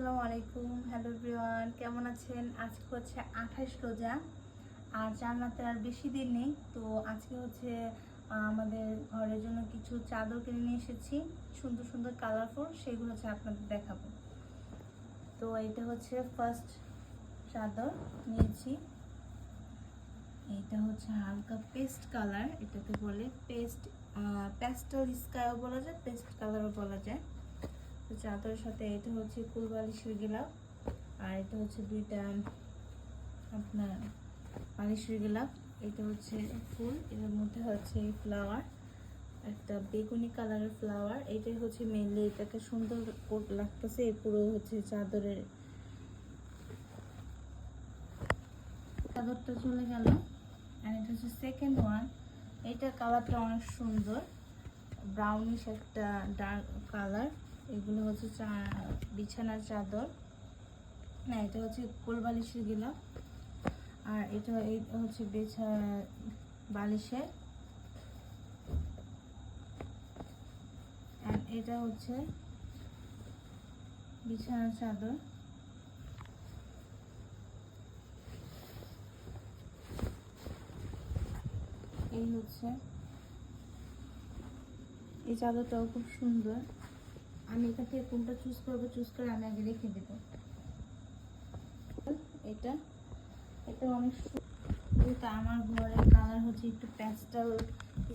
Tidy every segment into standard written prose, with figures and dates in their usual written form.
আসসালামু আলাইকুম, hello everyone, কেমন আছেন? আজকে হচ্ছে 28 রোজা আর জান্নাতে আর বেশি দিন নেই। তো আজকে হচ্ছে আমাদের ঘরের জন্য কিছু চাদর কিনে নিয়ে এসেছি, সুন্দর সুন্দর কালারফুল, সেগুলো হচ্ছে আপনাদের দেখাবো। তো এটা হচ্ছে ফার্স্ট চাদর নিয়েছি। এটা হচ্ছে হালকা পেস্ট কালার, এটাকে বলে প্যাস্টেল স্কাইও বলা যায়, পেস্ট কালারও বলা যায়। তো চাদরের সাথে এটা হচ্ছে কুল বালিশের গিলাফ, আর এটা হচ্ছে দুইটা আপনার বালিশের গিলাফ। এটা হচ্ছে ফুল, এর মধ্যে হচ্ছে ফ্লাওয়ার, একটা বেগুনি কালারের ফ্লাওয়ার। এটাই হচ্ছে মেনলি এটাকে সুন্দর লাগতেছে। এই পুরো হচ্ছে চাদরটা চলে গেল। আর এটা হচ্ছে সেকেন্ড ওয়ান। এটা কালারটা অনেক সুন্দর, ব্রাউনিশ একটা ডার্ক কালার। এগুলো হচ্ছে বিছানার চাদর, না এটা হচ্ছে কোল বালিশের গিলাফ, আর এটা হচ্ছে বালিশের, এটা হচ্ছে বিছানার চাদর। এই হচ্ছে এই চাদরটাও খুব সুন্দর। আমি এখান থেকে কোনটা চুজ করে আমি আগে রেখে দেব। এটা এটা অনেক এটা আমার ঘরের কালার হচ্ছে একটু প্যাস্টেল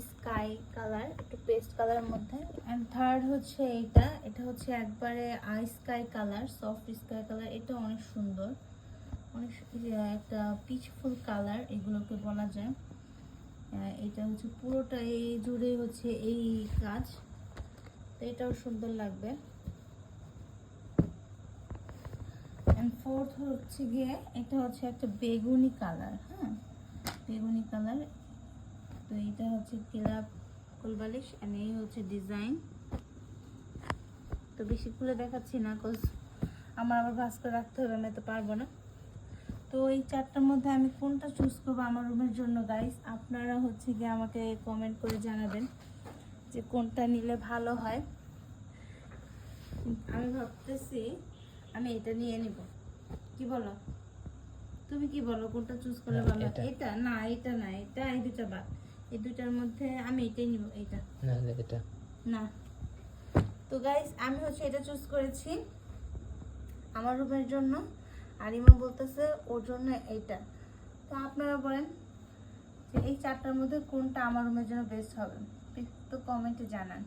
স্কাই কালার, একটু পেস্ট কালারের মধ্যে। এন্ড থার্ড হচ্ছে এটা হচ্ছে একবারে sky colour, soft sky colour. এটা অনেক সুন্দর, অনেক একটা পিচফুল কালার এগুলোকে বলা যায়। এটা হচ্ছে পুরোটা এই জুড়ে হচ্ছে এই কাজ, তো এটাও সুন্দর লাগবে। এন্ড ফোর্থ হচ্ছে গিয়ে এটা হচ্ছে একটা বেগুনি কালার, হ্যাঁ বেগুনি কালার। তো এটা হচ্ছে গিলাফ কোলবালিশ, এন্ড এই হচ্ছে ডিজাইন। তো বেশি খুলে দেখাচ্ছি না, কজ আমার আবার ভাঁজ করে রাখতে হবে, আমি তো পারবো না। তো এই চারটার মধ্যে আমি কোনটা চুজ করবো আমার রুমের জন্য গাইস, আপনারা হচ্ছে গিয়ে আমাকে কমেন্ট করে জানাবেন যে কোনটা নিলে ভালো হয়। আমি ভাবতেছি আমি এটা নিয়ে নিব, কি বলো? তুমি কি বলো কোনটা চুজ করলে ভালো? এটা না, এটা না, এটা এই দুটো বাদ। এই দুটার মধ্যে আমি এটাই নিব। এটা না, এটা না। তো গাইস আমি হচ্ছে এটা চুজ করেছি আমার রুমের জন্য, আর ইমা বলতেছে ওর জন্য এইটা। তো আপনারা বলেন যে এই চারটার মধ্যে কোনটা আমার রুমের জন্য বেস্ট হবে, তো কমেন্টে জানান।